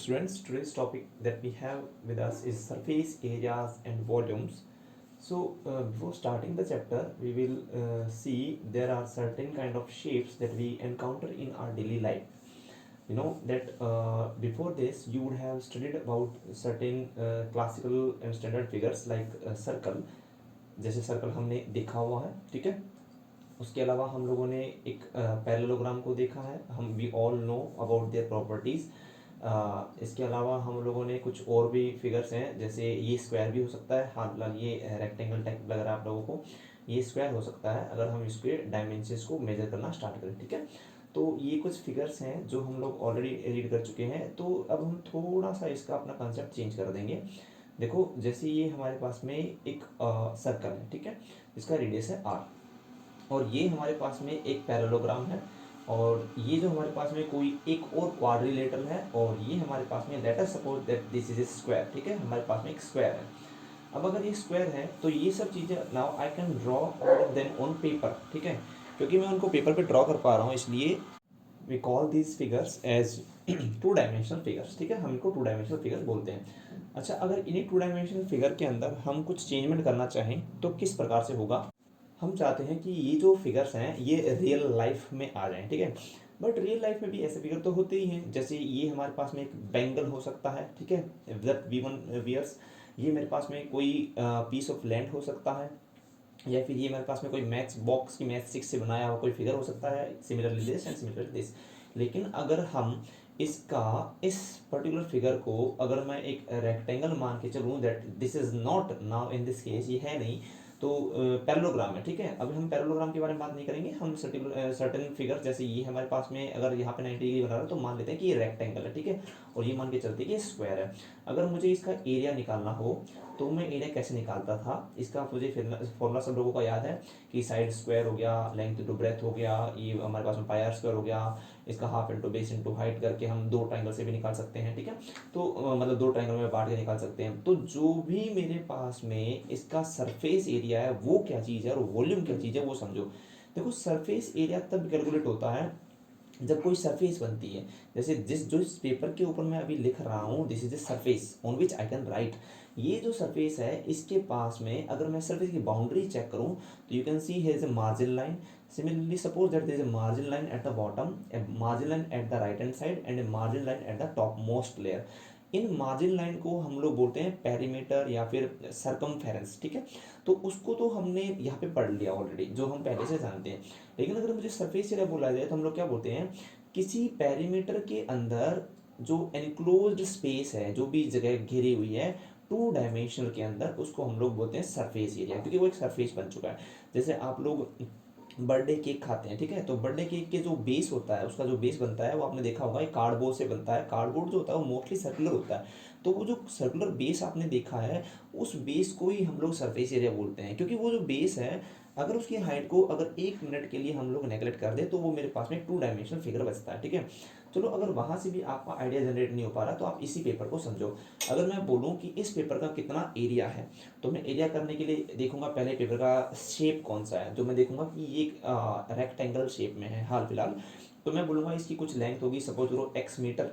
students, today's topic that we have with us is surface areas and volumes. Before starting the chapter, we will see there are certain kind of shapes that we encounter in our daily life. You know that before this, you would have studied about certain classical and standard figures like circle. जैसे circle हमने देखा हुआ है, ठीक है। उसके अलावा हम लोगों ने एक पैरेललोग्राम को देखा है, हम we all know about their properties. इसके अलावा हम लोगों ने कुछ और भी फिगर्स हैं, जैसे ये स्क्वायर भी हो सकता है। हाँ, फिलहाल ये रेक्टेंगल टाइप लग रहा है आप लोगों को, ये स्क्वायर हो सकता है अगर हम इसके डायमेंशंस को मेजर करना स्टार्ट करें, ठीक है। तो ये कुछ फिगर्स हैं जो हम लोग ऑलरेडी रीड कर चुके हैं, तो अब हम थोड़ा सा इसका अपना कंसेप्ट चेंज कर देंगे। देखो, जैसे ये हमारे पास में एक सर्कल है, ठीक है, इसका रेडियस है आर, और ये हमारे पास में एक पैरेललोग्राम है, और ये जो हमारे पास में कोई एक और क्वाड्रिलेटरल है, और ये हमारे पास में let us suppose that this is a square, ठीक है। हमारे पास में एक स्क्वायर है। अब अगर ये स्क्वायर है तो ये सब चीज़ें now I can draw all of them on paper, ठीक है। क्योंकि मैं उनको पेपर पे ड्रॉ कर पा रहा हूँ, इसलिए we call these figures as two dimensional figures, ठीक है। हम इनको टू डायमेंशनल फिगर्स बोलते हैं। अच्छा, अगर इन्हीं टू डायमेंशनल फिगर के अंदर हम कुछ चेंजमेंट करना चाहें तो किस प्रकार से होगा। हम चाहते हैं कि ये जो फिगर्स हैं ये रियल लाइफ में आ जाएं, ठीक है। बट रियल लाइफ में भी ऐसे फिगर तो होते ही हैं, जैसे ये हमारे पास में एक बैंगल हो सकता है, ठीक है, दैट वी वन वियर्स। ये मेरे पास में कोई पीस ऑफ लैंड हो सकता है, या फिर ये मेरे पास में कोई मैच बॉक्स की मैच 6 से बनाया हुआ कोई फिगर हो सकता है, similarly this and similarly this. लेकिन अगर हम इसका इस पर्टिकुलर फिगर को अगर मैं एक रेक्टेंगल मान के चलूँ, that this is not now in this case, ये है नहीं, तो पैरेललोग्राम है, ठीक है। अभी हम पैरेललोग्राम के बारे में बात नहीं करेंगे, हम सर्टेन फिगर, जैसे ये हमारे पास में अगर यहाँ पे 90 डिग्री बना रहा है तो मान लेते हैं कि ये रेक्टेंगल है, ठीक है, और ये मान के चलते हैं कि ये स्क्वायर है। अगर मुझे इसका एरिया निकालना हो तो मैं एरिया कैसे निकालता था, इसका मुझे फॉर्मूला सब लोगों का याद है कि साइड स्क्वायर हो गया, लेंथ इंटू ब्रेथ हो गया, ये हमारे पास में पाई आर स्क्वायर हो गया, इसका half into base into height करके हम दो ट्राइंगल से भी निकाल सकते हैं, ठीक है। तो मतलब दो ट्राइंगल में बांट के निकाल सकते हैं। तो जो भी मेरे पास में इसका सरफेस एरिया है वो क्या चीज़ है और वॉल्यूम क्या चीज़ है वो समझो। देखो, सरफेस एरिया तब कैलकुलेट होता है जब कोई सरफेस बनती है। जैसे इस पेपर के ऊपर मैं अभी लिख रहा हूँ, this is a surface on which I can write. ये जो सरफेस है इसके पास में अगर मैं सरफेस की बाउंड्री चेक करूँ तो you can see here is a margin line. Similarly, suppose that there is a margin line at the bottom, a margin line at the right hand side, and a margin line at the topmost layer. In margin line को हम लोग बोलते हैं perimeter या फिर circumference, ठीक है। तो उसको तो हमने यहाँ पे पढ़ लिया ऑलरेडी, जो हम पहले से जानते हैं। लेकिन अगर मुझे सरफेस एरिया बोला जाए तो हम लोग क्या बोलते हैं, किसी पेरीमीटर के अंदर जो एनक्लोज्ड स्पेस है, जो भी जगह घिरी हुई है टू डायमेंशनल के अंदर, उसको हम लोग बोलते हैं सरफेस एरिया, क्योंकि वो एक सरफेस बन चुका है। जैसे आप लोग बर्थडे केक खाते हैं, ठीक है, तो बर्थडे केक के जो बेस होता है, उसका जो बेस बनता है वो आपने देखा होगा एक कार्डबोर्ड से बनता है। कार्डबोर्ड जो होता है वो मोस्टली सर्कुलर होता है। तो वो जो सर्कुलर बेस आपने देखा है, उस बेस को ही हम लोग सरफेस एरिया बोलते हैं, क्योंकि वो जो बेस है अगर उसकी हाइट को अगर 1 मिनट के लिए हम लोग नेगलेक्ट कर दें तो वो मेरे पास में टू डायमेंशनल फिगर बचता है, ठीक है। चलो, अगर वहाँ से भी आपका आइडिया जनरेट नहीं हो पा रहा तो आप इसी पेपर को समझो। अगर मैं बोलूँ कि इस पेपर का कितना एरिया है, तो मैं एरिया करने के लिए देखूंगा पहले पेपर का शेप कौन सा है, जो मैं देखूंगा कि ये एक रेक्टेंगल शेप में है हाल फिलहाल। तो मैं बोलूँगा इसकी कुछ लेंथ होगी, सपोज करो एक्स मीटर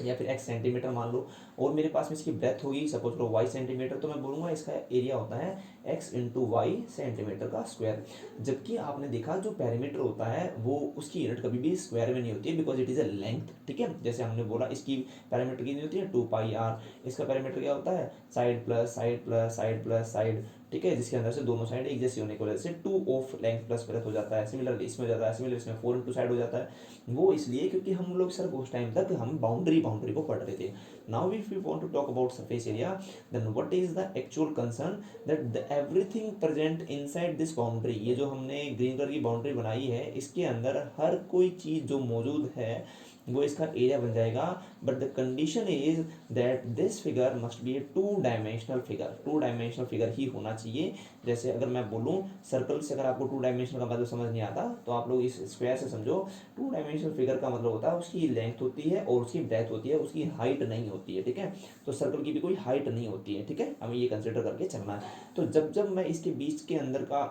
या फिर एक्स सेंटीमीटर मान लो, और मेरे पास में इसकी ब्रेथ होगी सपोज करो वाई सेंटीमीटर, तो मैं बोलूँगा इसका एरिया होता है एक्स इंटू वाई सेंटीमीटर का स्क्वायर। जबकि आपने देखा जो पेरीमीटर होता है वो उसकी यूनिट कभी भी स्क्वायर में नहीं होती है, because it is a length, ठीक है। जैसे हमने बोला इसकी पैरामीटर कितनी होती है 2 पाई आर, इसका पैरामीटर क्या होता है side plus side plus side plus side, ठीक है, जिसके अंदर से दोनों साइड एक जैसी होने की वजह से 2 ऑफ लेंथ प्लस ब्रेथ हो जाता है। सिमिलरली इसमें हो जाता है, सिमिलरली इसमें 4 इंटू साइड हो जाता है। वो इसलिए क्योंकि हम लोग सर उस टाइम तक हम बाउंड्री को पढ़ रहे थे। Now if you want to talk about surface area, then what is the actual concern, that everything present inside this boundary, ये जो हमने ग्रीन कलर की बाउंड्री बनाई है इसके अंदर हर कोई चीज़ जो मौजूद है वो इसका एरिया बन जाएगा। But the condition is that this figure must be a two dimensional figure, two dimensional figure ही होना चाहिए। जैसे अगर मैं बोलूँ सर्कल से, अगर आपको टू डायमेंशनल का मतलब समझ नहीं आता तो आप लोग इस स्क्वायर से समझो। टू डायमेंशनल फिगर का मतलब होता है उसकी लेंथ होती है और उसकी ब्रेथ होती है, उसकी हाइट नहीं होती है, ठीक है। तो सर्कल की भी कोई हाइट नहीं होती है, ठीक है, हमें ये कंसिडर करके चलना है। तो जब जब मैं इसके बीच के अंदर का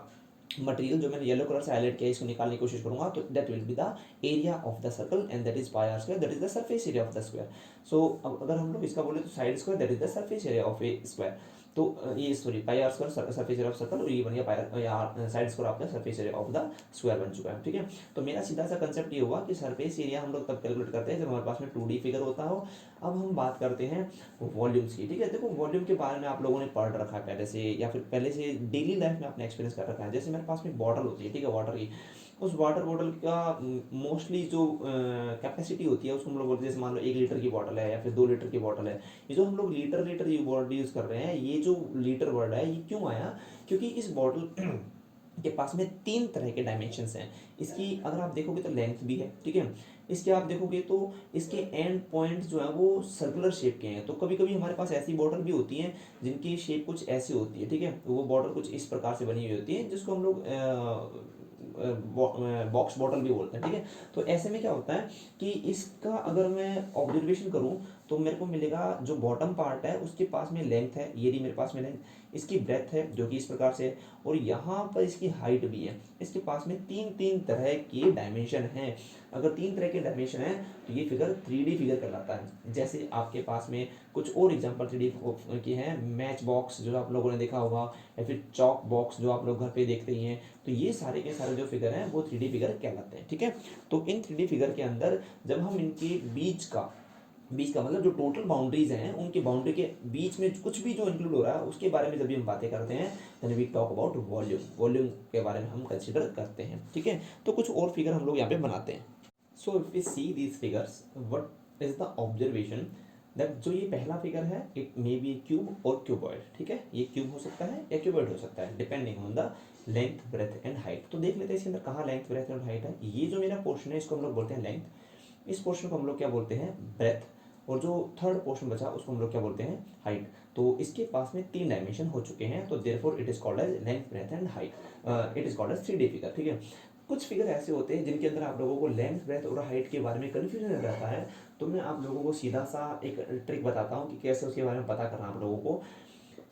मटेरियल जो मैंने येलो कलर से हाईलाइट किया है इसको निकालने की कोशिश करूंगा, तो that will be the area of the circle and that is pi are square, that is the surface area of the square. So अब अगर हम लोग इसका बोले तो side square that is the surface area of a square. तो ये sorry pi are square surface area of circle, और ये बन गया pi side square of the surface area of the square बन चुका है। ठीक है, तो मेरा सीधा सा कंसेप्ट ये हुआ कि सरफेस एरिया हम लोग तब कैलकुलेट करते हैं जब हमारे पास में 2D फिगर होता हो। अब हम बात करते हैं वॉल्यूम्स की। ठीक है, देखो वॉल्यूम के बारे में आप लोगों ने पढ़ रखा है पहले से, या फिर पहले से डेली लाइफ में आपने एक्सपीरियंस कर रखा है। जैसे मेरे पास में बॉटल होती है, ठीक है, वाटर की, उस वाटर बॉटल का मोस्टली जो कैपेसिटी होती है उसको हम लोग बोलते हैं, जैसे मान लो 1 लीटर की बॉटल है या फिर 2 लीटर की बॉटल है। ये जो हम लोग लीटर लीटर ये वर्ड यूज़ कर रहे हैं, ये जो लीटर वर्ड है ये क्यों आया, क्योंकि इस बॉटल के पास में 3 तरह के डायमेंशंस हैं। इसकी अगर आप देखोगे तो लेंथ भी है, ठीक है, इसके आप देखोगे तो इसके एंड पॉइंट जो है वो सर्कुलर शेप के हैं। तो कभी कभी हमारे पास ऐसी बॉटल भी होती हैं जिनकी शेप कुछ ऐसी होती है, ठीक है, वो बॉटल कुछ इस प्रकार से बनी हुई होती है जिसको हम लोग बॉक्स बॉटल भी बोलते हैं। ठीक है, तो ऐसे में क्या होता है कि इसका अगर मैं ऑब्जर्वेशन करूं तो मेरे को मिलेगा जो बॉटम पार्ट है उसके पास में लेंथ है, ये रही मेरे पास में लेंथ, इसकी ब्रेथ है जो कि इस प्रकार से है, और यहाँ पर इसकी हाइट भी है। इसके पास में तीन तीन तरह के डायमेंशन हैं। अगर 3 तरह के डायमेंशन हैं तो ये फिगर 3D फिगर कहलाता है। जैसे आपके पास में कुछ और एग्जांपल 3D की हैं, मैच बॉक्स जो आप लोगों ने देखा होगा, या फिर चॉक बॉक्स जो आप लोग घर पे देखते ही हैं। तो ये सारे के सारे जो फिगर हैं वो 3D फिगर कहलाते हैं। ठीक है, तो इन 3D फिगर के अंदर जब हम इनके बीच का मतलब जो टोटल बाउंड्रीज हैं उनकी बाउंड्री के बीच में कुछ भी जो इंक्लूड हो रहा है उसके बारे में जब भी हम बातें करते हैं then we talk about volume के बारे में हम कंसिडर करते हैं। ठीक है, तो कुछ और फिगर हम लोग यहाँ पे बनाते हैं। So if we see these figures, what is the observation that जो ये पहला फिगर है इट मे बी क्यूब और क्यूबॉइड। ठीक है, ये क्यूब हो सकता है या क्यूबॉइड हो सकता है depending on the length breadth and height. तो देख लेते हैं इसके अंदर कहाँ लेंथ ब्रेथ एंड हाइट है। ये जो मेरा पोर्शन है इसको हम लोग बोलते हैं लेंथ, इस पोर्शन को हम लोग क्या बोलते हैं ब्रेथ, और जो थर्ड पोर्शन बचा उसको हम लोग क्या बोलते हैं हाइट। तो इसके पास में 3 डायमेंशन हो चुके हैं, तो therefore it is called as length breadth and height, it is called as 3D figure. ठीक है, कुछ फिगर ऐसे होते हैं जिनके अंदर आप लोगों को लेंथ ब्रेथ और हाइट के बारे में कन्फ्यूजन रहता है। तो मैं आप लोगों को सीधा सा एक ट्रिक बताता हूँ कि कैसे उसके बारे में पता करना आप लोगों को।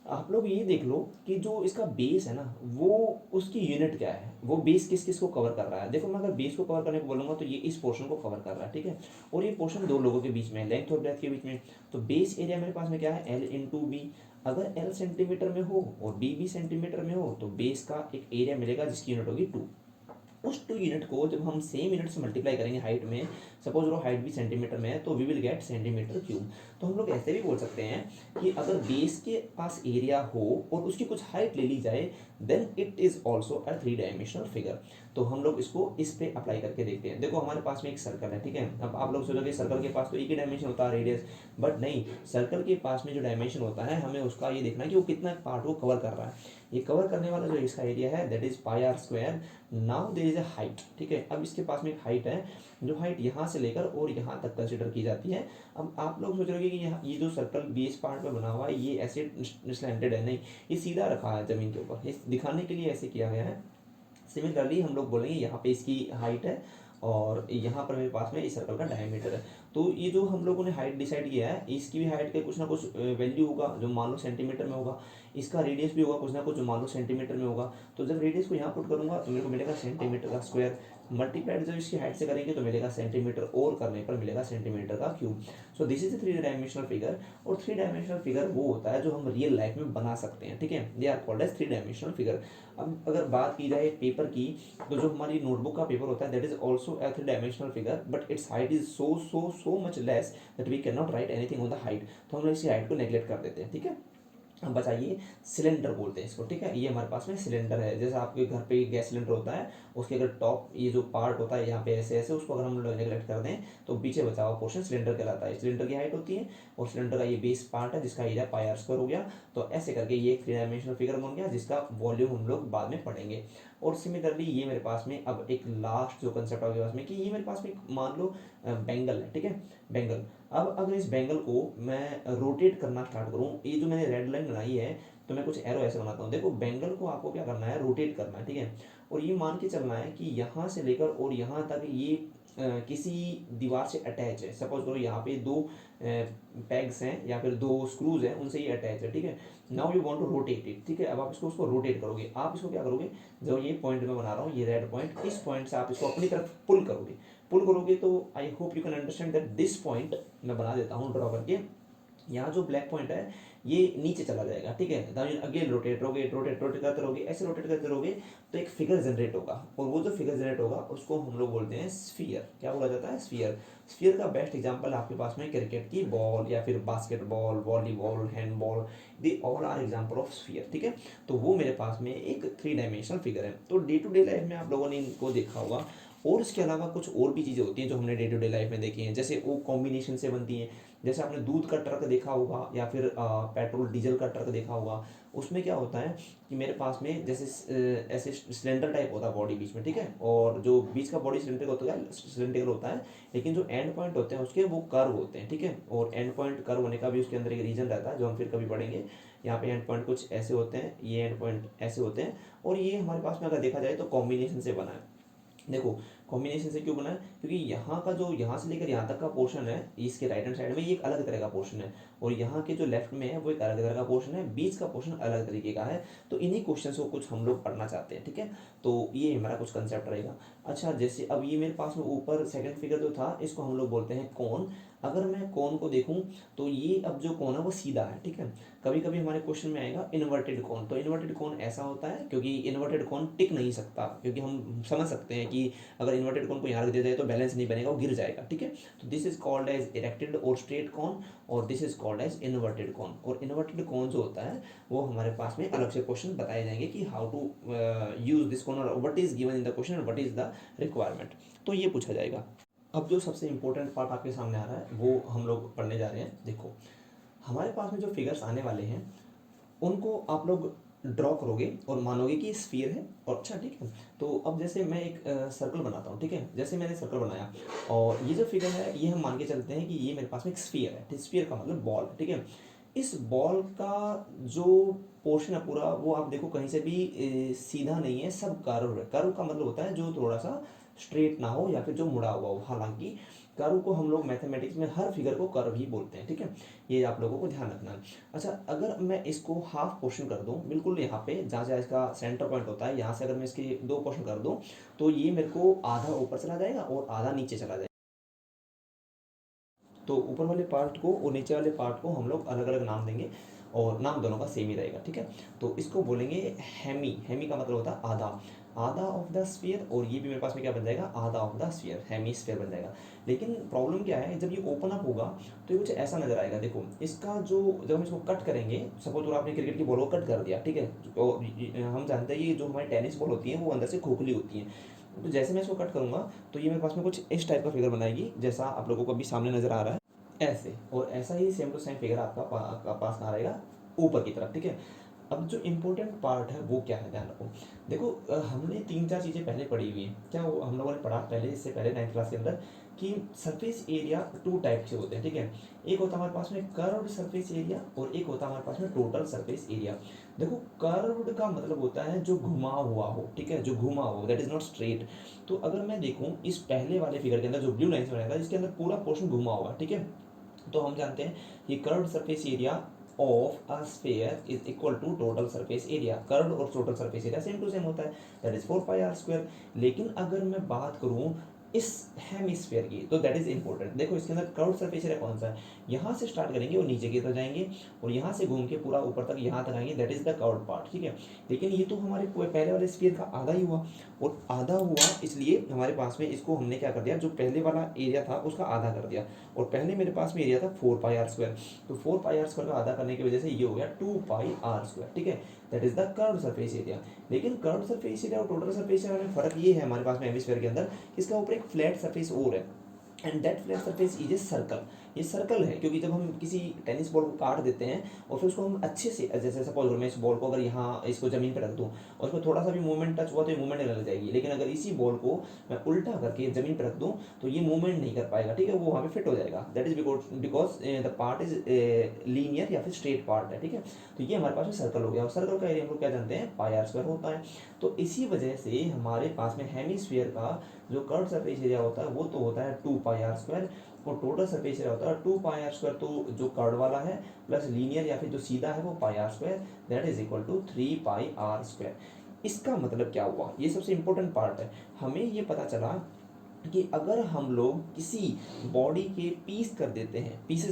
आप लोग ये देख लो कि जो इसका बेस है ना वो उसकी यूनिट क्या है, वो बेस किस किस को कवर कर रहा है। देखो मैं अगर बेस को कवर करने को बोलूँगा तो ये इस पोर्शन को कवर कर रहा है, ठीक है, और ये पोर्शन दो लोगों के बीच में, लेंथ और ब्रेथ के बीच में। तो बेस एरिया मेरे पास में क्या है L इंटू बी। अगर L सेंटीमीटर में हो और B भी सेंटीमीटर में हो तो बेस का एक एरिया मिलेगा जिसकी यूनिट होगी 2। उस 2 यूनिट को जब हम सेम यूनिट से मल्टीप्लाई करेंगे हाइट में, सपोज रो हाइट भी सेंटीमीटर में है तो we will get centimetre cube. तो हम लोग ऐसे भी बोल सकते हैं कि अगर बेस के पास एरिया हो और उसकी कुछ हाइट ले ली जाए then it is also a 3 dimensional figure. तो हम लोग इसको इस पे अप्लाई करके देखते हैं। देखो हमारे पास में एक सर्कल है, ठीक है, अब आप लोग सोचोगे सर्कल के पास तो एक ही डायमेंशन होता है रेडियस, बट नहीं, सर्कल के पास में जो डायमेंशन होता है हमें उसका ये देखना है कि वो कितना पार्ट वो कवर कर रहा है। ये कवर करने वाला जो इसका एरिया है that is pi are square. Now there is a height, ठीक है, अब इसके पास में एक हाइट है, जो हाइट यहाँ से लेकर और यहाँ तक कंसिडर की जाती है। अब आप लोग सोच रहे हो कि यहाँ ये जो सर्कल बेस पार्ट में बना हुआ है ये ऐसे स्लैंटेड है, नहीं, ये सीधा रखा है ज़मीन के ऊपर, ये दिखाने के लिए ऐसे किया गया है। सिमिलरली हम लोग बोलेंगे यहाँ पे इसकी हाइट है और यहाँ पर मेरे पास में इस सर्कल का डायमीटर है। तो ये जो हम लोगों ने हाइट डिसाइड किया है इसकी भी हाइट का कुछ ना कुछ वैल्यू होगा जो मान लो सेंटीमीटर में होगा, इसका रेडियस भी होगा कुछ ना कुछ जो मान लो सेंटीमीटर में होगा। तो जब रेडियस को यहाँ पुट करूँगा तो मेरे को मिलेगा सेंटीमीटर का स्क्वायर, मल्टीप्लाइड जब इसकी हाइट से करेंगे तो मिलेगा सेंटीमीटर, और करने पर मिलेगा सेंटीमीटर का cube. So this is 3 dimensional figure. और 3 डायमेंशनल फिगर वो होता है जो हम रियल लाइफ में बना सकते हैं, ठीक है, they are called as 3 dimensional figure. अब अगर बात की जाए पेपर की, तो जो हमारी नोटबुक का पेपर होता है that is also a 3 dimensional figure, but its height is so much less that we can not write anything on the height. तो हम लोग इसी हाइट को नेग्लेक्ट कर देते हैं, ठीक है। अब बचाइए सिलेंडर बोलते हैं इसको, ठीक है, ये हमारे पास में सिलेंडर है। जैसे आपके घर पे गैस सिलेंडर होता है, उसके अगर टॉप ये जो पार्ट होता है यहाँ पे ऐसे ऐसे, उसको अगर हम लोग नेग्लेक्ट कर दें तो पीछे बचा हुआ पोर्शन सिलेंडर कहलाता है। सिलेंडर की हाइट होती है और सिलेंडर का ये बेस पार्ट है जिसका एरिया पाई आर स्क्वायर हो गया। तो ऐसे करके ये एक 3 डायमेंशनल फिगर बन गया जिसका वॉल्यूम हम लोग बाद में पढ़ेंगे। और सिमिलरली ये मेरे पास में अब एक लास्ट जो कंसेप्ट आपके पास में कि ये मेरे पास में मान लो बेंगल है, ठीक है, बेंगल। अब अगर इस बेंगल को मैं रोटेट करना स्टार्ट करूँ, ये जो मैंने रेड लाइन बनाई है तो मैं कुछ एरो ऐसे बनाता हूँ। देखो बेंगल को आपको क्या करना है रोटेट करना है, ठीक है, और ये मान के चलना है कि यहाँ से लेकर और यहाँ तक ये किसी दीवार से अटैच है, सपोज करो यहाँ पे दो पैग्स हैं या फिर दो स्क्रूज हैं, उनसे ये अटैच है, ठीक है। Now you want to rotate it, ठीक है। अब आप इसको उसको रोटेट करोगे, आप इसको क्या करोगे, जो ये पॉइंट मैं बना रहा हूँ, ये रेड पॉइंट, इस पॉइंट से आप इसको अपनी तरफ पुल करोगे। पुल करोगे तो I hope you can understand that this point मैं बना देता हूँ ड्रॉ करके। यहाँ जो ब्लैक पॉइंट है ये नीचे चला जाएगा, ठीक है। अगेन रोटेट करते रहोगे, ऐसे रोटेट करते रहोगे तो एक फिगर जनरेट होगा, और वो जो फिगर जनरेट होगा उसको हम लोग बोलते हैं स्फीयर। क्या बोला जाता है, स्फीयर। स्फीयर का बेस्ट एग्जांपल आपके पास में क्रिकेट की बॉल या फिर basketball, volleyball, handball, they all are example of sphere, ठीक है। तो वो मेरे पास में एक 3 डायमेंशनल फिगर है। तो डे टू डे लाइफ में आप लोगों ने इनको देखा होगा, और इसके अलावा कुछ और भी चीज़ें होती हैं जो हमने डे टू डे लाइफ में देखी हैं, जैसे वो कॉम्बिनेशन से बनती हैं। जैसे आपने दूध का ट्रक देखा होगा या फिर पेट्रोल डीजल का ट्रक देखा होगा। उसमें क्या होता है कि मेरे पास में जैसे ऐसे सिलेंडर टाइप होता है बॉडी बीच में, ठीक है, और जो बीच का बॉडी सिलेंड्रिकल होता है, लेकिन जो एंड पॉइंट होते हैं उसके वो कर्व होते हैं, ठीक है। और एंड पॉइंट कर्व होने का भी उसके अंदर एक रीजन रहता है जो हम फिर कभी पढ़ेंगे। यहाँ पे एंड पॉइंट कुछ ऐसे होते हैं, ये एंड पॉइंट ऐसे होते हैं, और ये हमारे पास में अगर देखा जाए तो कॉम्बिनेशन से बना है। देखो कॉम्बिनेशन से क्यों बना है, क्योंकि यहाँ का जो यहाँ से लेकर यहाँ तक का पोर्शन है, इसके राइट हैंड साइड में ये एक अलग तरह का पोर्शन है, और यहाँ के जो लेफ्ट में है वो एक अलग तरह का पोर्शन है, बीच का पोर्शन अलग तरीके का है। तो इन्हीं क्वेश्चन को कुछ हम लोग पढ़ना चाहते हैं, ठीक है। तो ये हमारा कुछ कंसेप्ट रहेगा। अच्छा, जैसे अब ये मेरे पास में ऊपर सेकंड फिगर जो था, इसको हम लोग बोलते हैं कोन। अगर मैं कोन को देखूं तो ये अब जो कोन है वो सीधा है, ठीक है। कभी कभी हमारे क्वेश्चन में आएगा इन्वर्टेड कोन। तो इन्वर्टेड कोन ऐसा होता है क्योंकि इन्वर्टेड कोन टिक नहीं सकता, क्योंकि हम समझ सकते हैं कि अगर इन्वर्टेड कोन को यहाँ रख दिया जाए तो बैलेंस नहीं बनेगा, वो गिर जाएगा, ठीक है। तो this is called as erected और स्ट्रेट कोन, और this is called as inverted cone. और इन्वर्टेड कोन जो होता है वो हमारे पास में अलग से क्वेश्चन बताए जाएंगे कि हाउ टू यूज दिस कोन, और what is given in the question, what is the requirement, तो ये पूछा जाएगा। अब जो सबसे इंपॉर्टेंट पार्ट आपके सामने आ रहा है वो हम लोग पढ़ने जा रहे हैं। देखो हमारे पास में जो फिगर्स आने वाले हैं उनको आप लोग ड्रॉ करोगे और मानोगे कि स्फीयर है, और अच्छा ठीक है। तो अब जैसे मैं एक सर्कल बनाता हूँ, ठीक है। जैसे मैंने सर्कल बनाया और ये जो फिगर है ये हम मान के चलते हैं कि ये मेरे पास में एक स्फीयर है। स्फीयर का मतलब बॉल, ठीक है। इस बॉल का जो पोर्शन है पूरा, वो आप देखो कहीं से भी सीधा नहीं है, सब कर्व है। कर्व का मतलब होता है जो थोड़ा सा स्ट्रेट ना हो या फिर जो मुड़ा हुआ हो। हालांकि कर्व को हम लोग मैथमेटिक्स में हर फिगर को कर्व ही बोलते हैं, ठीक है। ये आप लोगों को ध्यान रखना है। अच्छा, अगर मैं इसको हाफ पोर्शन कर दूं, बिल्कुल यहाँ पे जहाँ जहाँ इसका सेंटर पॉइंट होता है, यहाँ से अगर मैं इसके 2 पोर्शन कर दूं तो ये मेरे को आधा ऊपर चला जाएगा और आधा नीचे चला जाएगा। तो ऊपर वाले पार्ट को और नीचे वाले पार्ट को हम लोग अलग अलग नाम देंगे, और नाम दोनों का सेम ही रहेगा, ठीक है। तो इसको बोलेंगे हेमी। हेमी का मतलब होता है आधा, आधा ऑफ द स्फीयर। और ये भी मेरे पास में क्या बन जाएगा, आधा of the sphere, hemisphere बन जाएगा। लेकिन प्रॉब्लम क्या है, जब ये ओपन अप होगा तो ये कुछ ऐसा नजर आएगा। देखो इसका जो, जब हम इसको कट करेंगे, सपोज और आपने क्रिकेट की बॉल को कट कर दिया, ठीक है। और हम जानते हैं ये जो हमारी टेनिस बॉल होती है वो अंदर से खोखली होती है। तो जैसे मैं इसको कट करूंगा तो ये मेरे पास में कुछ इस टाइप का फिगर बनाएगी, जैसा आप लोगों को अभी सामने नजर आ रहा है ऐसे। और ऐसा ही सेम टू सेम फिगर आपका पास कहाँ रहेगा, ऊपर की तरफ, ठीक है। अब जो इम्पोर्टेंट पार्ट है वो क्या है, ध्यान रखो। देखो हमने 3-4 चीज़ें पहले पढ़ी हुई हैं। क्या वो हम लोगों ने पढ़ा पहले, इससे पहले 9th क्लास के अंदर, कि सरफेस एरिया 2 टाइप के होते हैं, ठीक है। एक होता है हमारे पास में कर्व्ड सरफेस एरिया, और एक होता है हमारे पास में टोटल सरफेस एरिया। देखो कर्व्ड का मतलब होता है जो घुमा हुआ हो, ठीक है, जो घुमा हो, दैट इज नॉट स्ट्रेट। तो अगर मैं देखूं इस पहले वाले फिगर के अंदर जो ब्लू लाइन से बनाया था, इसके अंदर पूरा पोर्शन घुमा हुआ, ठीक है। तो हम जानते हैं कि curved surface area of a sphere is equal to total surface area. Curved और total surface area same to same होता है, दैट इज 4πr²। लेकिन अगर मैं बात करूं इस हेमिस्फीयर की, तो दैट इज इंपॉर्टेंट। देखो इसके अंदर कर्व्ड सरफेस एरिया कौन सा है, यहाँ से स्टार्ट करेंगे और नीचे की तरफ जाएंगे, और यहाँ से घूम के पूरा ऊपर तक यहाँ तक आएंगे, that is the curved part, ठीक है। लेकिन ये तो हमारे पहले वाले स्फीयर का आधा ही हुआ, और आधा हुआ इसलिए हमारे पास में इसको हमने क्या कर दिया, जो पहले वाला एरिया था उसका आधा कर दिया। और पहले मेरे पास में एरिया था 4πr², तो 4πr² का आधा करने की वजह से ये हो गया 2πr², ठीक है। That is the curved surface area. लेकिन कर्व्ड सरफेस एरिया और टोटल सरफेस एरिया में फर्क ये है हमारे पास में हेमिस्फीयर के अंदर, इसका ऊपर एक फ्लैट सरफेस और है, and that flat surface is a circle. ये सर्कल है, क्योंकि जब हम किसी टेनिस बॉल को काट देते हैं और फिर उसको हम अच्छे से, जैसे सपोज मैं इस बॉल को अगर यहाँ इसको ज़मीन पर रख दूँ और उसमें थोड़ा सा भी मूवमेंट टच हुआ तो ये मूवमेंट लग जाएगी, लेकिन अगर इसी बॉल को मैं उल्टा करके ज़मीन पर रख दूँ तो ये मूवमेंट नहीं कर पाएगा, ठीक है, वो वहाँ पे फिट हो जाएगा। That is because the part is linear या फिर स्ट्रेट पार्ट है, ठीक है। तो ये हमारे पास में सर्कल हो गया, और सर्कल का एरिया हम लोग क्या जानते हैं, पाई आर स्क्वायर होता है। तो इसी वजह से हमारे पास में हेमिस्फीयर का जो कर्व सरफेस एरिया होता है वो तो होता है 2 पाई आर स्क्वायर, और टोटल सरफेस एरिया होता है 2 पाई आर स्क्वायर, तो जो कर्व वाला है प्लस लीनियर या फिर जो सीधा है वो pi are square, that is equal to 3 pi are square. इसका मतलब क्या हुआ, ये सबसे इंपॉर्टेंट पार्ट है। हमें ये पता चला कि अगर हम लोग किसी बॉडी के पीसेस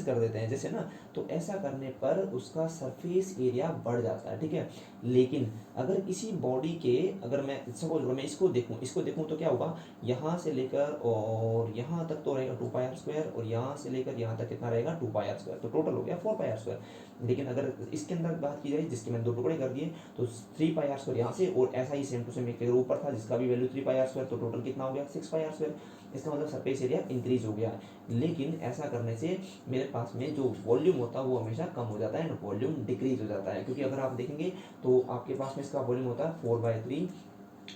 कर देते हैं जैसे ना, तो ऐसा करने पर उसका सरफेस एरिया बढ़ जाता है, ठीक है। लेकिन अगर किसी बॉडी के, अगर मैं सपोज मैं इसको देखूं तो क्या होगा, यहाँ से लेकर और यहाँ तक तो रहेगा 2 पाई आर स्क्वायर, और यहाँ से लेकर यहाँ तक कितना रहेगा 2 पाई आर स्क्वायर, तो टोटल हो गया 4 पाई आर स्क्वायर। लेकिन अगर इसके अंदर बात की जाए जिसके मैंने 2 टुकड़े कर दिए, तो 3 पाई आर स्क्वायर यहाँ से, और ऐसा ही सेम टू सेम एक फिगर ऊपर था जिसका भी वैल्यू 3 पाई आर स्क्वायर, तो टोटल कितना हो गया 6 पाई आर स्क्वायर। इसका मतलब सरफेस एरिया इंक्रीज हो गया है। लेकिन ऐसा करने से मेरे पास में जो वॉल्यूम होता है वो हमेशा कम हो जाता है एंड वॉल्यूम डिक्रीज हो जाता है, क्योंकि अगर आप देखेंगे तो आपके पास में इसका वॉल्यूम होता है 4/3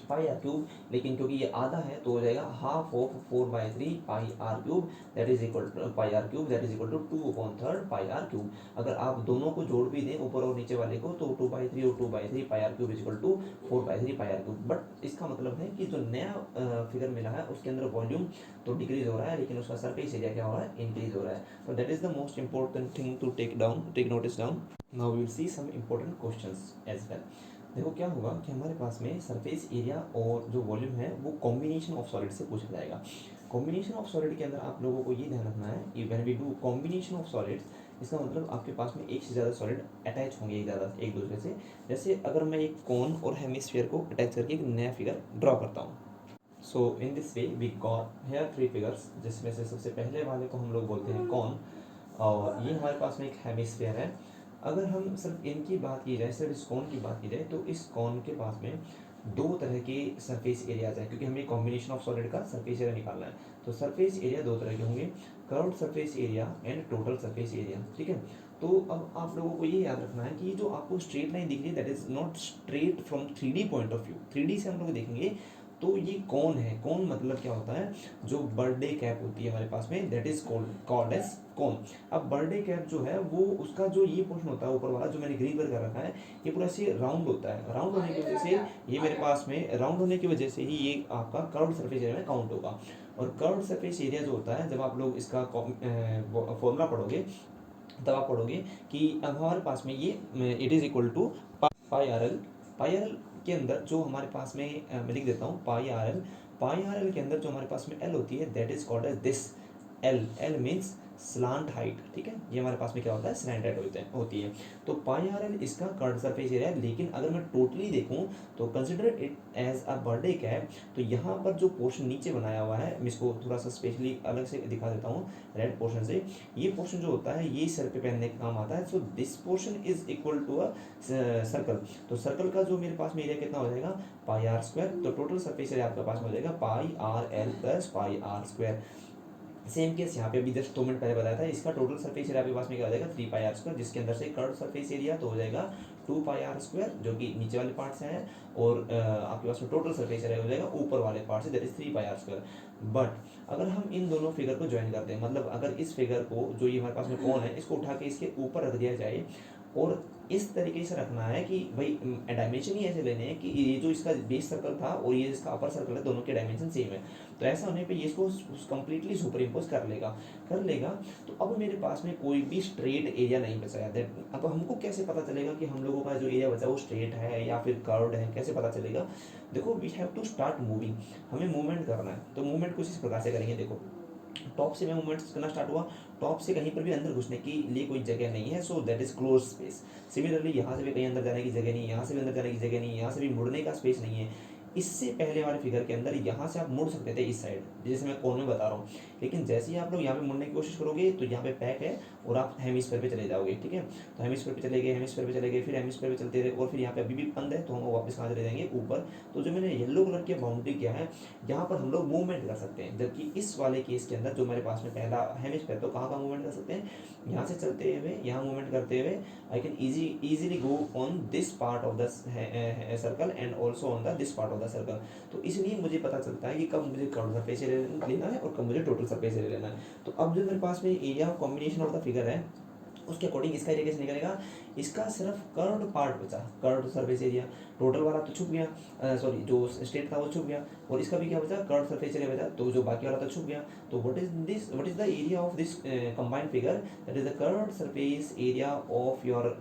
पाई आर क्यूब, लेकिन क्योंकि ये आधा है तो हो जाएगा half of 4/3 pi are cube, that is equal to pi are cube, that is equal to 2/3 pi are cube. अगर आप दोनों को जोड़ भी दें ऊपर और नीचे वाले को, तो 2/3 और 2/3 pi are cube is equal to 4/3 pi are cube. But इसका मतलब है कि जो नया फिगर मिला है उसके अंदर वॉल्यूम तो डिक्रीज हो रहा है, लेकिन उसका सरफेस एरिया क्या हो रहा है, इंक्रीज हो रहा है। तो that is the most important thing to take notice down. Now we will see some important questions as well. देखो क्या होगा कि हमारे पास में सरफेस एरिया और जो वॉल्यूम है वो कॉम्बिनेशन ऑफ सॉलिड से पूछा जाएगा। कॉम्बिनेशन ऑफ सॉलिड के अंदर आप लोगों को ये ध्यान रखना है कि when we do combination of solids, इसका मतलब आपके पास में एक से ज़्यादा सॉलिड अटैच होंगे एक दूसरे से। जैसे अगर मैं एक कॉन और हेमिस्फीयर को अटैच करके एक नया फिगर ड्रॉ करता हूँ, so in this way we got here 3 figures, जिसमें से सबसे पहले वाले को हम लोग बोलते हैं कॉन, और ये हमारे पास में एक हेमिस्फीयर है। अगर हम सिर्फ इनकी बात की जाए, सिर्फ इस कॉन की बात की जाए, तो इस कॉन के पास में 2 तरह के सरफेस एरियाज हैं, क्योंकि हमें कॉम्बिनेशन ऑफ सॉलिड का सरफेस एरिया निकालना है। तो सरफेस एरिया 2 तरह के होंगे, curved surface area and total surface area, ठीक है। तो अब आप लोगों को ये याद रखना है कि जो आपको स्ट्रेट लाइन दिख रही है that is not straight from 3D point of view. 3D से हम लोग देखेंगे तो ये कौन है, कौन मतलब क्या होता है, जो बर्थडे कैप होती है हमारे पास में, दैट इज कॉल्ड एज कौन। अब बर्थडे कैप जो है वो उसका जो ये पोर्शन होता है ऊपर वाला जो मैंने ग्रीन कलर कर रखा है, ये पूरा ऐसे राउंड होता है। राउंड होने की वजह से ये मेरे पास में राउंड होने की वजह से ही ये आपका कर्व्ड सरफेस एरिया में काउंट होगा। और कर्व्ड सरफेस एरिया जो होता है, जब आप लोग इसका फॉर्मूला पढ़ोगे तब आप पढ़ोगे कि अब हमारे पास में ये it is equal to pi are l के अंदर जो हमारे पास में मैं लिख देता हूँ पाई आर एल के अंदर जो हमारे पास में एल होती है that is called as this l means slant height, ठीक है। ये हमारे पास में क्या होता है, स्लैंट हाइट होती है। तो पाई आर एल इसका कर्व्ड सरफेस एरिया है। लेकिन अगर मैं टोटली देखूं तो consider it as a birthday cap, तो यहाँ पर जो पोर्शन नीचे बनाया हुआ है, मैं इसको थोड़ा सा स्पेशली अलग से दिखा देता हूँ रेड पोर्शन से। ये पोर्शन जो होता है ये सर पे पहनने का काम आता है। So this portion is equal to a circle. तो सर्कल का जो मेरे पास में एरिया कितना हो जाएगा, पाई आर स्क्वायर। तो टोटल सरफेस एरिया आपके पास में हो जाएगा pi are L plus pi are square. Same case यहाँ पे अभी जस्ट 2 मिनट पहले बताया था, इसका टोटल सरफेस एरिया आपके पास में क्या हो जाएगा 3 पाई आर स्क्वायर, जिसके अंदर से कर्व सरफेस एरिया तो हो जाएगा 2 पाई आर स्क्वायर जो कि नीचे वाले पार्ट से है, और आपके पास में टोटल सरफेस एरिया हो जाएगा ऊपर वाले पार्ट से, that is 3 pi are square. But अगर हम इन दोनों फिगर को ज्वाइन करते हैं, मतलब अगर इस फिगर को जो ये हमारे पास में कौन है इसको उठा के इसके ऊपर रख दिया जाए, और इस तरीके से रखना है कि भाई डायमेंशन ही ऐसे लेने हैं कि ये जो इसका बेस सर्कल था और ये इसका अपर सर्कल है, दोनों के डायमेंशन सेम है। तो ऐसा होने पे ये इसको कंप्लीटली सुपर इम्पोज कर लेगा। तो अब मेरे पास में कोई भी स्ट्रेट एरिया नहीं बचा है। दैट अब हमको कैसे पता चलेगा कि हम लोगों का जो एरिया बचा वो स्ट्रेट है या फिर कर्व्ड है, कैसे पता चलेगा। देखो we have to start moving, हमें मूवमेंट करना है। तो मूवमेंट कुछ इस प्रकार से करेंगे। देखो टॉप से मैं मूवमेंट करना स्टार्ट हुआ, टॉप से कहीं पर भी अंदर घुसने के लिए कोई जगह नहीं है, so that is close space. Similarly यहाँ से भी कहीं अंदर जाने की जगह नहीं है, यहाँ से भी अंदर जाने की जगह नहीं है, यहाँ से भी मुड़ने का स्पेस नहीं है। इससे पहले वाले फिगर के अंदर यहाँ से आप मुड़ सकते थे इस साइड, जैसे मैं कोन में बता रहा हूँ, लेकिन जैसे ही आप लोग यहाँ पे मुड़ने की कोशिश करोगे तो यहाँ पे पैक है और आप हेमिस्फीयर पे चले जाओगे, ठीक है। तो हेमिस्फीयर पे चले गए, हेमिस्फीयर पे चले गए, फिर हेमिस्फीयर पे चलते रहे, और फिर यहाँ पे अभी भी बंद है तो हम वापस कहाँ चले जाएंगे, ऊपर। तो जो मैंने येलो कलर की बाउंड्री किया है, यहाँ पर हम लोग मूवमेंट कर सकते हैं, जबकि इस वाले केस के अंदर जो मेरे पास में पहला हेमिस्फीयर, तो कहाँ का मूवमेंट कर सकते हैं, यहाँ से चलते हुए यहाँ मूवमेंट करते हुए I can easily go on this part of the circle and also on the this part of the circle। तो इसलिए मुझे पता चलता है कि कब मुझे कर्व सरफेस एरिया लेना है और कब मुझे टोटल सरफेस एरिया लेना है। तो अब जो मेरे पास में area combination of the figure है, उसके अकॉर्डिंग इसका एरिया कैसे निकलेगा, इसका सिर्फ कर्व्ड पार्ट बचा, कर्व्ड सरफेस एरिया, टोटल वाला तो छुप गया, सॉरी जो स्टेट था वो छुप गया, और इसका भी क्या बचा, कर्व्ड सरफेस एरिया बचा, तो जो बाकी वाला तो छुप गया। तो what is the area of this combined figure, that is the curved surface area of your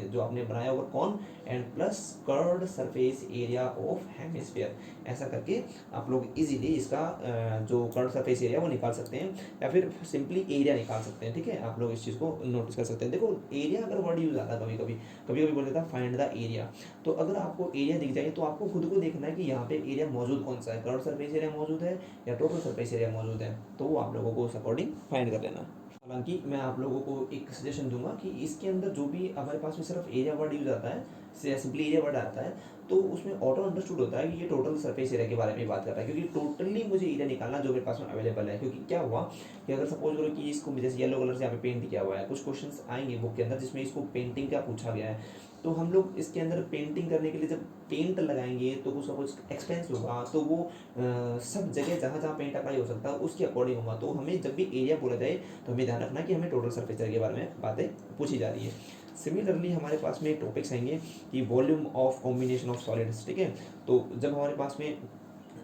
जो आपने बनाया हुआ cone and plus curved surface area of hemisphere. ऐसा करके आप लोग इजीली इसका जो कर्व्ड सरफेस एरिया वो निकाल सकते हैं, या फिर सिंपली एरिया निकाल सकते हैं, ठीक है। आप लोग इस चीज़ को नोटिस कर सकते हैं। देखो एरिया अगर वर्ड यूज आता है कभी कभी बोल देता है फाइंड द एरिया, तो अगर आपको एरिया दिख जाए तो आपको खुद को देखना है कि यहाँ पे एरिया मौजूद कौन सा है, कर्व्ड सरफेस एरिया मौजूद है या टोटल सरफेस एरिया मौजूद है, तो वो आप लोगों को उस अकॉर्डिंग फाइंड कर लेना। हालांकि मैं आप लोगों को एक सजेशन दूंगा कि इसके अंदर जो भी हमारे पास में सिर्फ एरिया वर्ड यूज आता है, सिंपली एरिया वर्ड आता है, तो उसमें ऑटो अंडरस्टूड होता है कि ये टोटल सरफेस एरिया के बारे में बात कर रहा है, क्योंकि टोटली मुझे एरिया निकालना जो मेरे पास में अवेलेबल है। क्योंकि क्या हुआ कि अगर सपोज करो कि इसको जैसे येलो कलर से यहाँ पे पेंट किया हुआ है, कुछ क्वेश्चंस आएंगे बुक के अंदर जिसमें इसको पेंटिंग का पूछा गया है, तो हम लोग इसके अंदर पेंटिंग करने के लिए जब पेंट लगाएंगे तो उसका कुछ एक्सपेंस होगा, तो वो सब जगह जहाँ जहाँ पेंट अप्लाई हो सकता है उसके अकॉर्डिंग होगा। तो हमें जब भी एरिया बोला जाए तो हमें ध्यान रखना कि हमें टोटल सरफेस एरिया के बारे में बातें पूछी जा रही है। सिमिलरली हमारे पास में टॉपिक्स आएंगे कि volume of combination of solids, ठीक है। तो जब हमारे पास में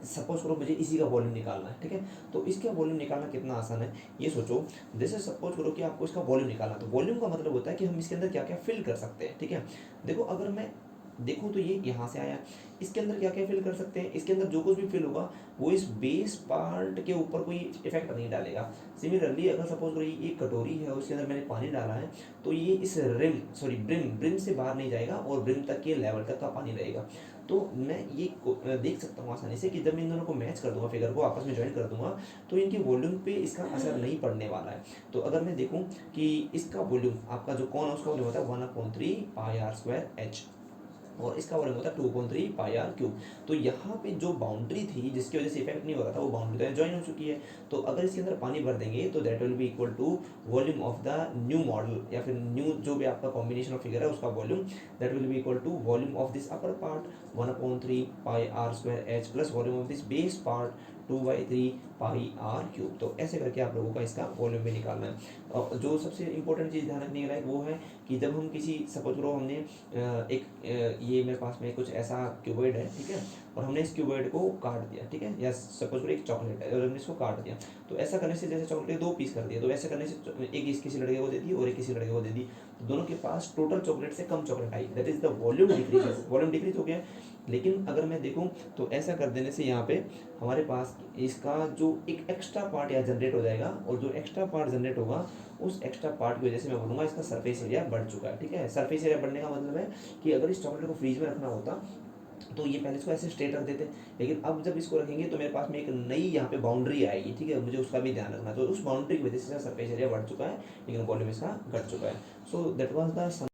सपोज करो मुझे इसी का वॉल्यूम निकालना है, ठीक है, तो इसका वॉल्यूम निकालना कितना आसान है ये सोचो। जैसे सपोज करो कि आपको इसका वॉल्यूम निकालना, तो वॉल्यूम का मतलब होता है कि हम इसके अंदर क्या क्या फिल कर सकते हैं, ठीक है। देखो अगर मैं देखूँ तो ये यहाँ से आया, इसके अंदर क्या क्या फिल कर सकते हैं, इसके अंदर जो कुछ भी फिल होगा वो इस बेस पार्ट के ऊपर कोई इफेक्ट नहीं डालेगा। सिमिलरली अगर सपोज करो ये एक कटोरी है, उसके अंदर मैंने पानी डाला है, तो ये इस ब्रिम से बाहर नहीं जाएगा और ब्रिम तक के लेवल तक का पानी रहेगा। तो मैं ये देख सकता हूँ आसानी से कि जब मैं इन दोनों को मैच कर दूंगा, फिगर को आपस में ज्वाइन कर दूंगा, तो इनके वॉल्यूम पे इसका असर नहीं पड़ने वाला है। तो अगर मैं देखूँ कि इसका वॉल्यूम आपका जो कौन है उसका वॉल्यूम होता है 1/3 पाई आर स्क्वायर एच, और इसका वॉल्यूम होता है 2/3 पाई आर क्यूब। तो यहाँ पे जो बाउंड्री थी जिसकी वजह से इफेक्ट नहीं हो रहा था, वो बाउंड्री तो ज्वाइन हो चुकी है। तो अगर इसके अंदर पानी भर देंगे तो that will be equal to volume of the new model, या फिर न्यू जो भी आपका कॉम्बिनेशन ऑफ फिगर है उसका volume, that will be equal to volume of this upper part 1/3 pi are square h plus volume of this base part 2/3 pi are cube. तो ऐसे करके आप लोगों का इसका वॉल्यूम भी निकालना है। और जो सबसे इंपॉर्टेंट चीज़ ध्यान रखने के लायक वो है कि जब हम किसी सपोज करो हमने ये मेरे पास में कुछ ऐसा क्यूबॉइड है, ठीक है, और हमने इस क्यूबॉइड को काट दिया, ठीक है, या सपोज करो एक चॉकलेट है और हमने इसको काट दिया, तो ऐसा करने से जैसे चॉकलेट 2 पीस कर दिया, तो ऐसा करने से एक किसी लड़के को दे दी और एक किसी लड़के को दे दी, तो दोनों के पास टोटल चॉकलेट से कम चॉकलेट आई, that is the volume decrease, volume decrease हो गया। लेकिन अगर मैं देखूं तो ऐसा कर देने से यहाँ पे हमारे पास इसका जो एक एक्स्ट्रा पार्ट यहाँ जनरेट हो जाएगा, और जो एक्स्ट्रा पार्ट जनरेट होगा उस एक्स्ट्रा पार्ट की वजह से मैं बोलूँगा इसका सरफेस एरिया बढ़ चुका है, ठीक है। सरफेस एरिया बढ़ने का मतलब है कि अगर इस चॉकलेट को फ्रीज में रखना होता तो ये पहले इसको ऐसे स्ट्रेट रख देते, लेकिन अब जब इसको रखेंगे तो मेरे पास में एक नई यहाँ पे बाउंड्री आएगी, ठीक है, मुझे उसका भी ध्यान रखना। तो उस बाउंड्री की वजह से सरफेस एरिया बढ़ चुका है, लेकिन वॉल्यूम इसका घट चुका है। So that was the